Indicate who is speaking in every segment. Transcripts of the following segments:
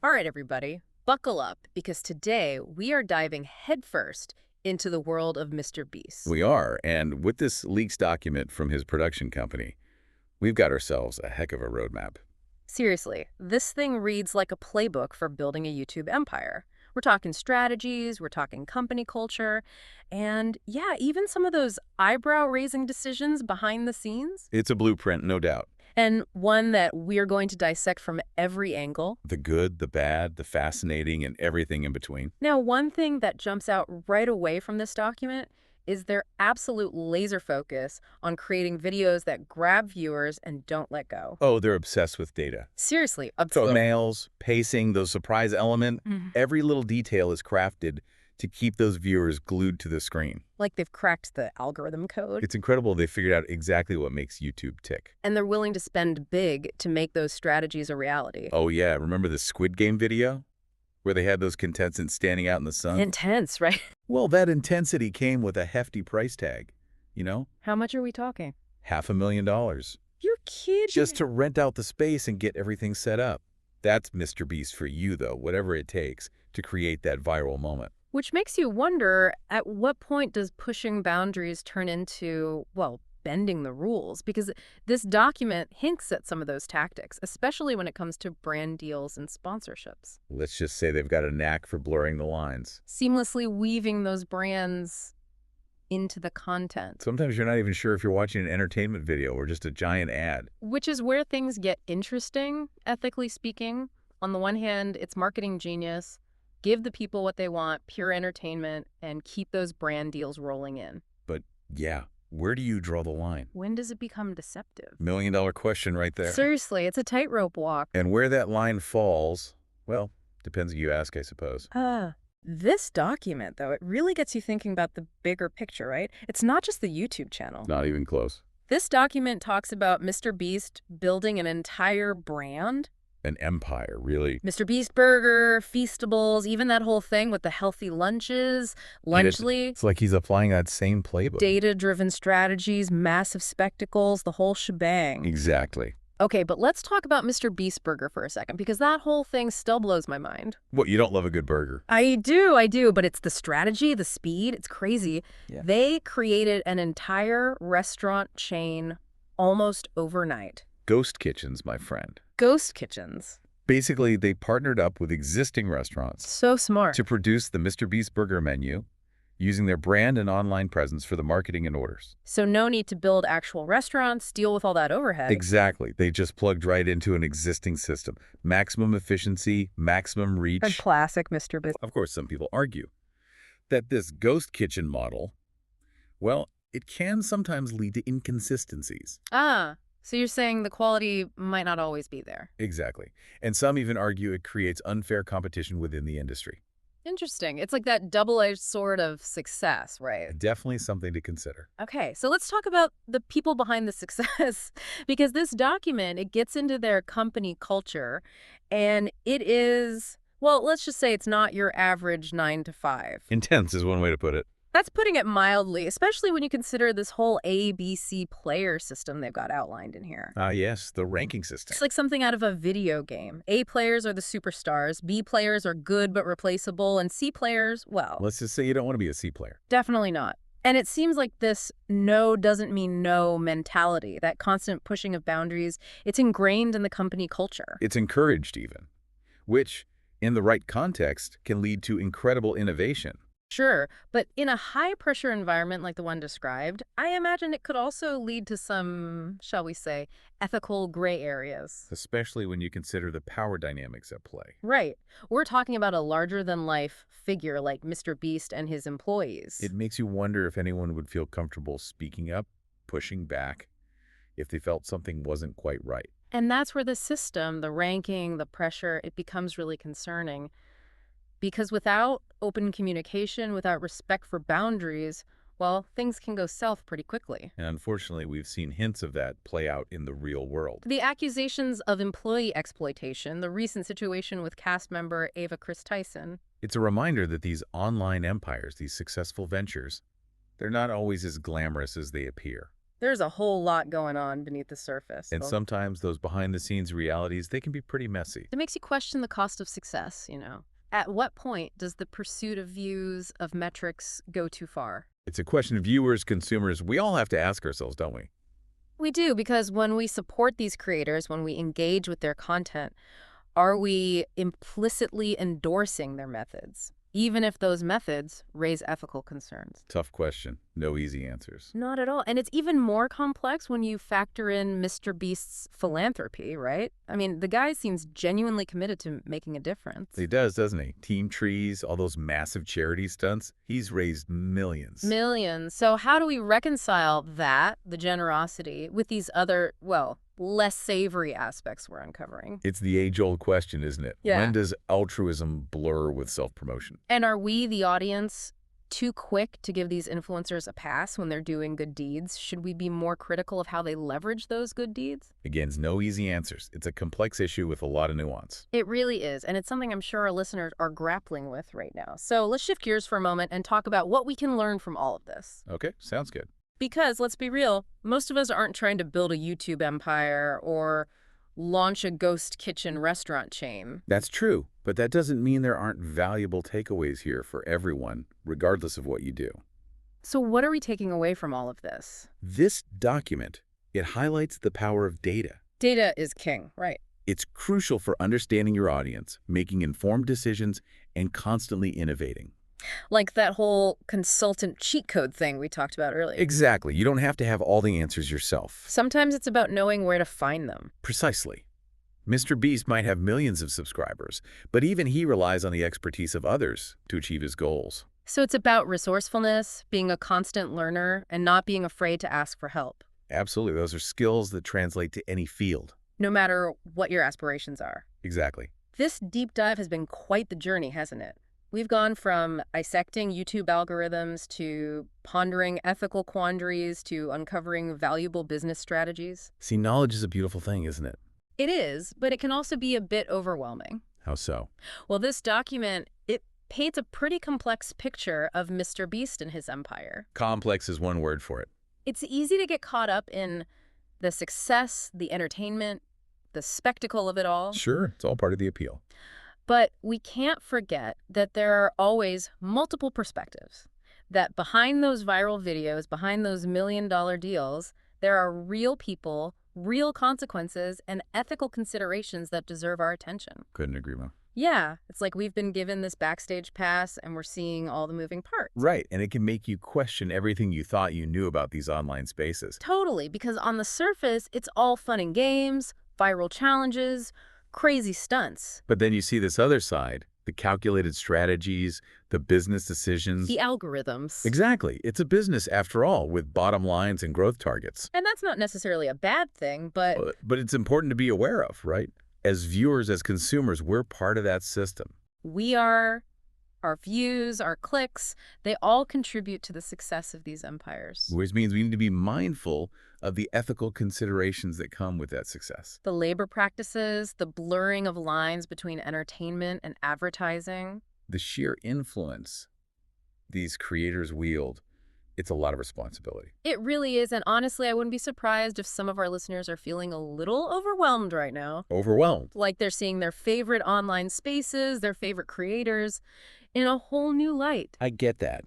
Speaker 1: All right, everybody, buckle up because today we are diving headfirst into the world of Mr. Beast.
Speaker 2: We are, and with this leaks document from his production company, we've got ourselves a heck of a roadmap.
Speaker 1: Seriously, this thing reads like a playbook for building a YouTube empire. We're talking strategies, we're talking company culture, and yeah, even some of those eyebrow-raising decisions behind the scenes.
Speaker 2: It's a blueprint, no doubt.
Speaker 1: And one that we're going to dissect from every angle.
Speaker 2: The good, the bad, the fascinating, and everything in between.
Speaker 1: Now, one thing that jumps out right away from this document is their absolute laser focus on creating videos that grab viewers and don't let go.
Speaker 2: Oh, they're obsessed with data.
Speaker 1: Seriously, obsessed.
Speaker 2: Thumbnails, pacing, those surprise element, every little detail is crafted to keep those viewers glued to the screen.
Speaker 1: Like they've cracked the algorithm code.
Speaker 2: It's incredible they figured out exactly what makes YouTube tick.
Speaker 1: And they're willing to spend big to make those strategies a reality.
Speaker 2: Oh yeah, remember the Squid Game video? Where they had those contestants standing out in the sun?
Speaker 1: Intense, right?
Speaker 2: Well, that intensity came with a hefty price tag, you know?
Speaker 1: How much are we talking?
Speaker 2: $500,000.
Speaker 1: You're kidding.
Speaker 2: Just to rent out the space and get everything set up. That's Mr. Beast for you, though, whatever it takes to create that viral moment.
Speaker 1: Which makes you wonder, at what point does pushing boundaries turn into, well, bending the rules? Because this document hints at some of those tactics, especially when it comes to brand deals and sponsorships.
Speaker 2: Let's just say they've got a knack for blurring the lines.
Speaker 1: Seamlessly weaving those brands into the content.
Speaker 2: Sometimes you're not even sure if you're watching an entertainment video or just a giant ad.
Speaker 1: Which is where things get interesting, ethically speaking. On the one hand, it's marketing genius. Give the people what they want, pure entertainment, and keep those brand deals rolling in.
Speaker 2: But yeah, where do you draw the line?
Speaker 1: When does it become deceptive?
Speaker 2: $1 million question right there.
Speaker 1: Seriously, it's a tightrope walk.
Speaker 2: And where that line falls, well, depends who you ask, I suppose.
Speaker 1: This document, though, it really gets you thinking about the bigger picture, right? It's not just the YouTube channel.
Speaker 2: Not even close.
Speaker 1: This document talks about Mr. Beast building an entire brand.
Speaker 2: An empire, really.
Speaker 1: MrBeast Burger, Feastables, even that whole thing with the healthy lunches, Lunchly.
Speaker 2: It's like he's applying that same playbook.
Speaker 1: Data-driven strategies, massive spectacles, the whole shebang.
Speaker 2: Exactly.
Speaker 1: Okay, but let's talk about MrBeast Burger for a second, because that whole thing still blows my mind.
Speaker 2: What, you don't love a good burger?
Speaker 1: I do, but it's the strategy, the speed, it's crazy.
Speaker 2: Yeah.
Speaker 1: They created an entire restaurant chain almost overnight.
Speaker 2: Ghost kitchens, my friend.
Speaker 1: Ghost kitchens.
Speaker 2: Basically, they partnered up with existing restaurants
Speaker 1: So smart.
Speaker 2: to produce the MrBeast Burger menu, using their brand and online presence for the marketing and orders.
Speaker 1: So no need to build actual restaurants, deal with all that overhead.
Speaker 2: Exactly. They just plugged right into an existing system. Maximum efficiency, maximum reach.
Speaker 1: A classic Mr. Beast.
Speaker 2: Of course, some people argue that this ghost kitchen model, well, it can sometimes lead to inconsistencies.
Speaker 1: So you're saying the quality might not always be there.
Speaker 2: Exactly. And some even argue it creates unfair competition within the industry.
Speaker 1: Interesting. It's like that double-edged sword of success, right?
Speaker 2: Definitely something to consider.
Speaker 1: Okay, so let's talk about the people behind the success, because this document, it gets into their company culture, and it is, well, let's just say it's not your average 9 to 5.
Speaker 2: Intense is one way to put it.
Speaker 1: That's putting it mildly, especially when you consider this whole ABC player system they've got outlined in here.
Speaker 2: Yes, the ranking system.
Speaker 1: It's like something out of a video game. A players are the superstars, B players are good but replaceable, and C players, well,
Speaker 2: Let's just say you don't want to be a C player.
Speaker 1: definitely not. And it seems like this no doesn't mean no mentality, that constant pushing of boundaries, it's ingrained in the company culture.
Speaker 2: It's encouraged even, which, in the right context, can lead to incredible innovation.
Speaker 1: Sure, but in a high-pressure environment like the one described, I imagine it could also lead to some, shall we say, ethical gray areas.
Speaker 2: Especially when you consider the power dynamics at play.
Speaker 1: Right. We're talking about a larger-than-life figure like Mr. Beast and his employees.
Speaker 2: It makes you wonder if anyone would feel comfortable speaking up, pushing back, if they felt something wasn't quite right.
Speaker 1: And that's where the system, the ranking, the pressure, it becomes really concerning. Because without open communication, without respect for boundaries, well, things can go south pretty quickly.
Speaker 2: And unfortunately, we've seen hints of that play out in the real world.
Speaker 1: The accusations of employee exploitation, the recent situation with cast member Ava Chris Tyson.
Speaker 2: It's a reminder that these online empires, these successful ventures, they're not always as glamorous as they appear.
Speaker 1: There's a whole lot going on beneath the surface.
Speaker 2: And sometimes those behind-the-scenes realities, they can be pretty messy.
Speaker 1: It makes you question the cost of success. At what point does the pursuit of views, of metrics, go too far?
Speaker 2: It's a question of viewers, consumers, we all have to ask ourselves, don't we?
Speaker 1: We do, because when we support these creators, when we engage with their content, are we implicitly endorsing their methods, even if those methods raise ethical concerns?
Speaker 2: Tough question. No easy answers.
Speaker 1: Not at all. And it's even more complex when you factor in MrBeast's philanthropy, right? I mean, the guy seems genuinely committed to making a difference.
Speaker 2: He does, doesn't he? Team trees, all those massive charity stunts. He's raised millions.
Speaker 1: Millions. So how do we reconcile that, the generosity, with these other, well, less savory aspects we're uncovering?
Speaker 2: It's the age-old question, isn't it?
Speaker 1: Yeah.
Speaker 2: When does altruism blur with self-promotion?
Speaker 1: And are we, the audience, too quick to give these influencers a pass when they're doing good deeds? Should we be more critical of how they leverage those good deeds?
Speaker 2: Again, no easy answers. It's a complex issue with a lot of nuance.
Speaker 1: It really is, and it's something I'm sure our listeners are grappling with right now. So let's shift gears for a moment and talk about what we can learn from all of this.
Speaker 2: Okay, sounds good.
Speaker 1: Because, let's be real, most of us aren't trying to build a YouTube empire or launch a ghost kitchen restaurant chain.
Speaker 2: That's true, but that doesn't mean there aren't valuable takeaways here for everyone, regardless of what you do.
Speaker 1: So what are we taking away from all of this?
Speaker 2: This document, it highlights the power of data.
Speaker 1: Data is king, right?
Speaker 2: It's crucial for understanding your audience, making informed decisions, and constantly innovating.
Speaker 1: Like that whole consultant cheat code thing we talked about earlier.
Speaker 2: Exactly. You don't have to have all the answers yourself.
Speaker 1: Sometimes it's about knowing where to find them.
Speaker 2: Precisely. MrBeast might have millions of subscribers, but even he relies on the expertise of others to achieve his goals.
Speaker 1: So it's about resourcefulness, being a constant learner, and not being afraid to ask for help.
Speaker 2: Absolutely. Those are skills that translate to any field.
Speaker 1: No matter what your aspirations are.
Speaker 2: Exactly.
Speaker 1: This deep dive has been quite the journey, hasn't it? We've gone from dissecting YouTube algorithms to pondering ethical quandaries to uncovering valuable business strategies.
Speaker 2: See, knowledge is a beautiful thing, isn't it?
Speaker 1: It is, but it can also be a bit overwhelming.
Speaker 2: How so?
Speaker 1: Well, this document, it paints a pretty complex picture of MrBeast and his empire.
Speaker 2: Complex is one word for it.
Speaker 1: It's easy to get caught up in the success, the entertainment, the spectacle of it all.
Speaker 2: Sure, it's all part of the appeal.
Speaker 1: But we can't forget that there are always multiple perspectives, that behind those viral videos, behind those million-dollar deals, there are real people, real consequences, and ethical considerations that deserve our attention.
Speaker 2: Couldn't agree more.
Speaker 1: Yeah, it's like we've been given this backstage pass and we're seeing all the moving parts.
Speaker 2: Right, and it can make you question everything you thought you knew about these online spaces.
Speaker 1: Totally, because on the surface, it's all fun and games, viral challenges, crazy stunts.
Speaker 2: But then you see this other side, the calculated strategies, the business decisions.
Speaker 1: The algorithms.
Speaker 2: Exactly. It's a business after all, with bottom lines and growth targets.
Speaker 1: And that's not necessarily a bad thing, but
Speaker 2: But it's important to be aware of, right? As viewers, as consumers, we're part of that system.
Speaker 1: we are, our views, our clicks, they all contribute to the success of these empires.
Speaker 2: Which means we need to be mindful of the ethical considerations that come with that success.
Speaker 1: The labor practices, the blurring of lines between entertainment and advertising.
Speaker 2: The sheer influence these creators wield, it's a lot of responsibility.
Speaker 1: It really is, and honestly, I wouldn't be surprised if some of our listeners are feeling a little overwhelmed right now.
Speaker 2: Overwhelmed.
Speaker 1: Like they're seeing their favorite online spaces, their favorite creators, in a whole new light.
Speaker 2: I get that.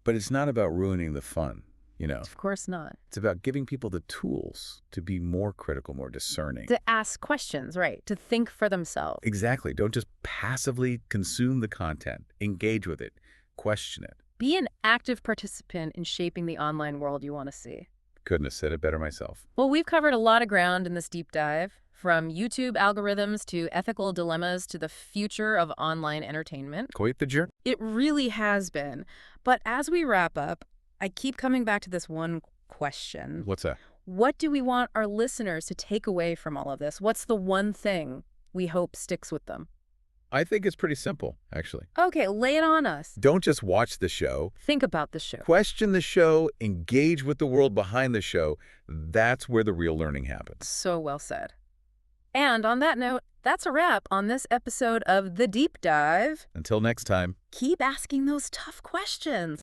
Speaker 2: But it's not about ruining the fun, you know.
Speaker 1: Of course not.
Speaker 2: It's about giving people the tools to be more critical, more discerning.
Speaker 1: To ask questions, right? To think for themselves.
Speaker 2: Exactly. Don't just passively consume the content. Engage with it. Question it.
Speaker 1: Be an active participant in shaping the online world you want to see.
Speaker 2: Couldn't have said it better myself.
Speaker 1: Well, we've covered a lot of ground in this deep dive, from YouTube algorithms to ethical dilemmas to the future of online entertainment.
Speaker 2: Quite the journey.
Speaker 1: It really has been. But as we wrap up, I keep coming back to this one question.
Speaker 2: What's that?
Speaker 1: What do we want our listeners to take away from all of this? What's the one thing we hope sticks with them?
Speaker 2: I think it's pretty simple, actually.
Speaker 1: Okay, lay it on us.
Speaker 2: Don't just watch the show.
Speaker 1: Think about the show.
Speaker 2: Question the show. Engage with the world behind the show. That's where the real learning happens.
Speaker 1: So well said. And on that note, that's a wrap on this episode of The Deep Dive.
Speaker 2: Until next time.
Speaker 1: Keep asking those tough questions.